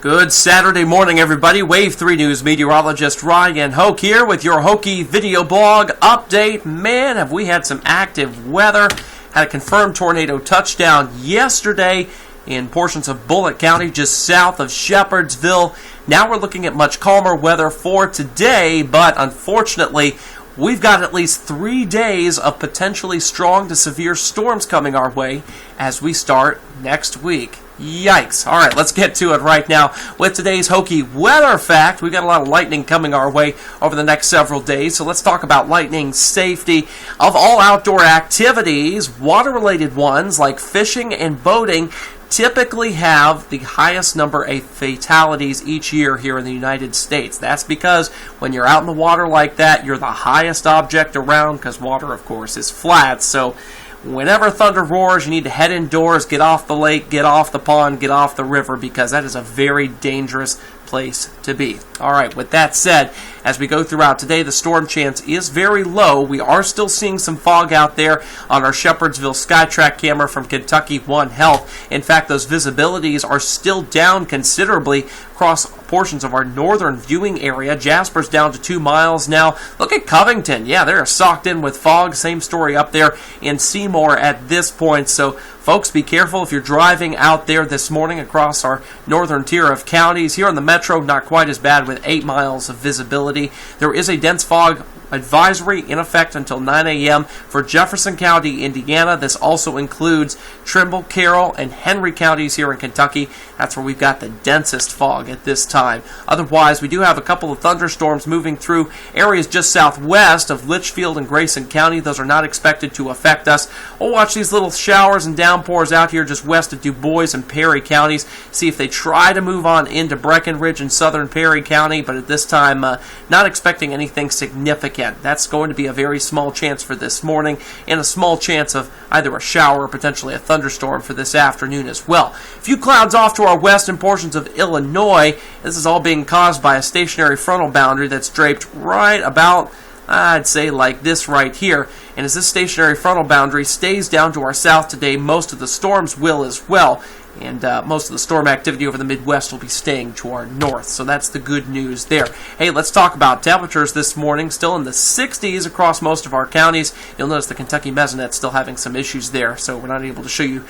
Good Saturday morning, everybody. Wave 3 News meteorologist Ryan Hoke here with your Hokey video blog update. Man, have we had some active weather. Had a confirmed tornado touchdown yesterday in portions of Bullitt County, just south of Shepherdsville. Now we're looking at much calmer weather for today, but unfortunately, we've got at least 3 days of potentially strong to severe storms coming our way as we start next week. Yikes. All right, let's get to it right now with today's Hokey weather fact. We've got a lot of lightning coming our way over the next several days, so let's talk about lightning safety. Of all outdoor activities, water-related ones like fishing and boating typically have the highest number of fatalities each year here in the United States. That's because when you're out in the water like that, you're the highest object around because water, of course, is flat. So whenever thunder roars, you need to head indoors, get off the lake, get off the pond, get off the river, because that is a very dangerous place to be. All right, with that said, as we go throughout today, the storm chance is very low. We are still seeing some fog out there on our Shepherdsville SkyTrack camera from Kentucky One Health. In fact, those visibilities are still down considerably across portions of our northern viewing area. Jasper's down to 2 miles now. Look at Covington. Yeah, they're socked in with fog. Same story up there in Seymour at this point. So, folks, be careful if you're driving out there this morning across our northern tier of counties. Here in the metro, not quite as bad with 8 miles of visibility. There is a dense fog advisory in effect until 9 a.m. for Jefferson County, Indiana. This also includes Trimble, Carroll, and Henry counties here in Kentucky. That's where we've got the densest fog at this time. Otherwise, we do have a couple of thunderstorms moving through areas just southwest of Litchfield and Grayson County. Those are not expected to affect us. We'll watch these little showers and downpours out here just west of Du Bois and Perry counties. See if they try to move on into Breckenridge and southern Perry County, but at this time, not expecting anything significant. That's going to be a very small chance for this morning, and a small chance of either a shower or potentially a thunderstorm for this afternoon as well. A few clouds off to our west in portions of Illinois. This is all being caused by a stationary frontal boundary that's draped right about, I'd say, like this right here. And as this stationary frontal boundary stays down to our south today, most of the storms will as well. And most of the storm activity over the Midwest will be staying to our north. So that's the good news there. Hey, let's talk about temperatures this morning. Still in the 60s across most of our counties. You'll notice the Kentucky Mesonet still having some issues there. So we're not able to show you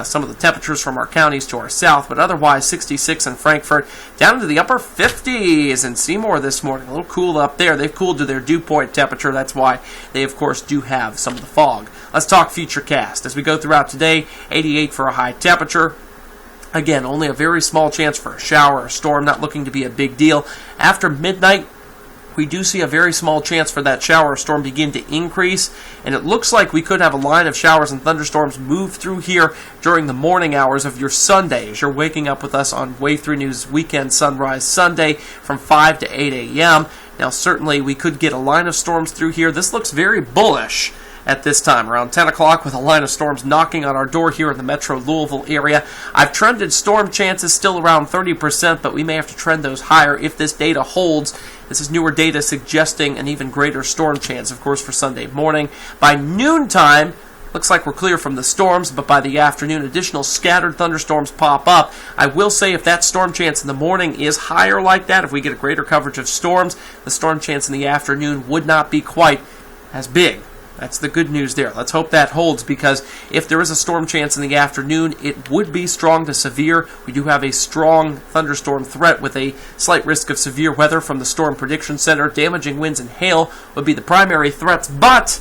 some of the temperatures from our counties to our south. But otherwise, 66 in Frankfort. Down into the upper 50s in Seymour this morning. A little cool up there. They've cooled to their dew point temperature. That's why they, of course, do have some of the fog. Let's talk futurecast. As we go throughout today, 88 for a high temperature. Again, only a very small chance for a shower or storm, not looking to be a big deal. After midnight, we do see a very small chance for that shower or storm begin to increase, and it looks like we could have a line of showers and thunderstorms move through here during the morning hours of your Sunday as you're waking up with us on Wave 3 News Weekend Sunrise Sunday from 5 to 8 a.m. Now, certainly, we could get a line of storms through here. This looks very bullish at this time, around 10 o'clock, with a line of storms knocking on our door here in the metro Louisville area. I've trended storm chances still around 30%, but we may have to trend those higher if this data holds. This is newer data suggesting an even greater storm chance, of course, for Sunday morning. By noontime, looks like we're clear from the storms, but by the afternoon, additional scattered thunderstorms pop up. I will say if that storm chance in the morning is higher like that, if we get a greater coverage of storms, the storm chance in the afternoon would not be quite as big. That's the good news there. Let's hope that holds, because if there is a storm chance in the afternoon, it would be strong to severe. We do have a strong thunderstorm threat with a slight risk of severe weather from the Storm Prediction Center. Damaging winds and hail would be the primary threats, but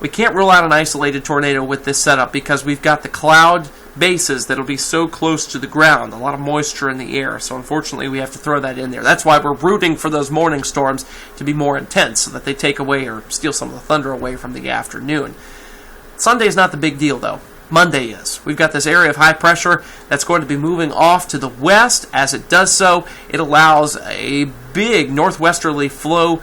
we can't rule out an isolated tornado with this setup because we've got the cloud bases that'll be so close to the ground, a lot of moisture in the air, so unfortunately we have to throw that in there. That's why we're rooting for those morning storms to be more intense so that they take away or steal some of the thunder away from the afternoon. Sunday's not the big deal, though. Monday is. We've got this area of high pressure that's going to be moving off to the west. As it does so, it allows a big northwesterly flow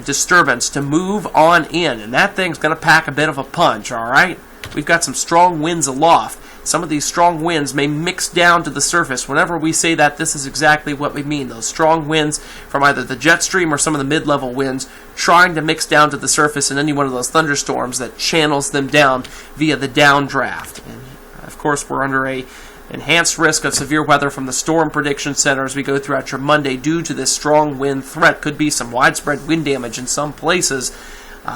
disturbance to move on in, and that thing's going to pack a bit of a punch, all right? We've got some strong winds aloft. Some of these strong winds may mix down to the surface. Whenever we say that, this is exactly what we mean. Those strong winds from either the jet stream or some of the mid-level winds trying to mix down to the surface in any one of those thunderstorms that channels them down via the downdraft. And, of course, we're under a Enhanced risk of severe weather from the Storm Prediction Center as we go throughout your Monday due to this strong wind threat. Could be some widespread wind damage in some places.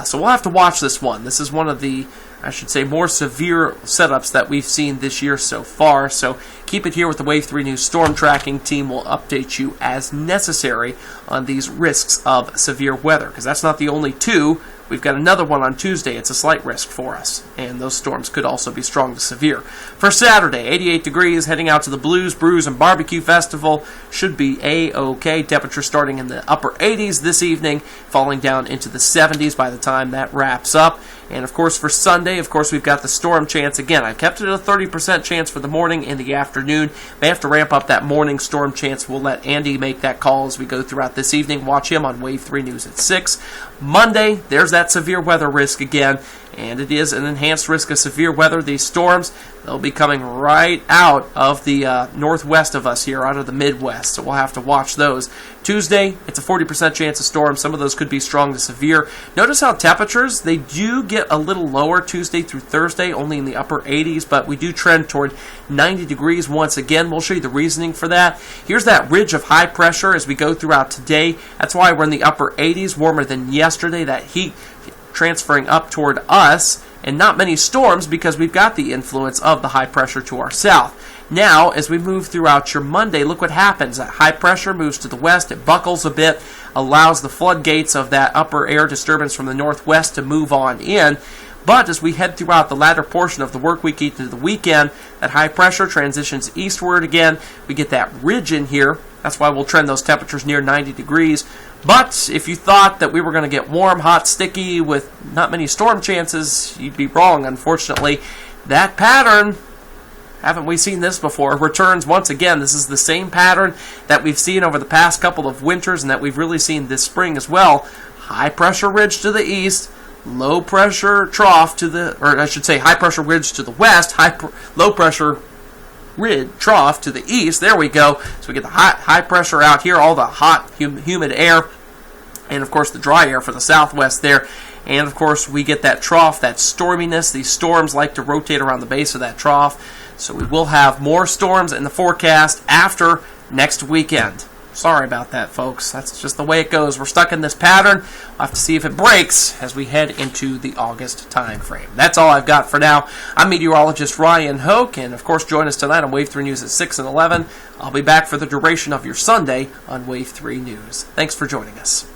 So we'll have to watch this one. This is one of the, I should say, more severe setups that we've seen this year so far. So keep it here with the Wave 3 News Storm Tracking Team. Will update you as necessary on these risks of severe weather, because that's not the only two. We've got another one on Tuesday. It's a slight risk for us, and those storms could also be strong to severe. For Saturday, 88 degrees, heading out to the Blues, Brews, and Barbecue Festival. Should be A-OK. Temperature starting in the upper 80s this evening, falling down into the 70s by the time that wraps up. And, of course, for Sunday, we've got the storm chance again. I've kept it at a 30% chance for the morning and the afternoon. May have to ramp up that morning storm chance. We'll let Andy make that call as we go throughout this evening. Watch him on Wave 3 News at 6. Monday, there's that severe weather risk again, and it is an enhanced risk of severe weather. These storms, they'll be coming right out of the northwest of us here, out of the Midwest, so we'll have to watch those. Tuesday, it's a 40% chance of storms. Some of those could be strong to severe. Notice how temperatures, they do get a little lower Tuesday through Thursday, only in the upper 80s, but we do trend toward 90 degrees once again. We'll show you the reasoning for that. Here's that ridge of high pressure as we go throughout today. That's why we're in the upper 80s, warmer than yesterday. That heat transferring up toward us, and not many storms because we've got the influence of the high pressure to our south. Now, as we move throughout your Monday, look what happens. That high pressure moves to the west, it buckles a bit, allows the floodgates of that upper air disturbance from the northwest to move on in. But as we head throughout the latter portion of the work week into the weekend, that high pressure transitions eastward again. We get that ridge in here. That's why we'll trend those temperatures near 90 degrees. But if you thought that we were going to get warm, hot, sticky with not many storm chances, you'd be wrong, unfortunately. That pattern, haven't we seen this before, returns once again. This is the same pattern that we've seen over the past couple of winters and that we've really seen this spring as well. High pressure ridge to the east, low pressure trough to the, or I should say high pressure ridge to the west, low pressure ridge trough to the east. There we go. So we get the high pressure out here, all the hot, humid air, and of course the dry air for the southwest there. And of course we get that trough, that storminess. These storms like to rotate around the base of that trough. So we will have more storms in the forecast after next weekend. Sorry about that, folks. That's just the way it goes. We're stuck in this pattern. We'll have to see if it breaks as we head into the August time frame. That's all I've got for now. I'm meteorologist Ryan Hoke, and of course join us tonight on Wave 3 News at 6 and 11. I'll be back for the duration of your Sunday on Wave 3 News. Thanks for joining us.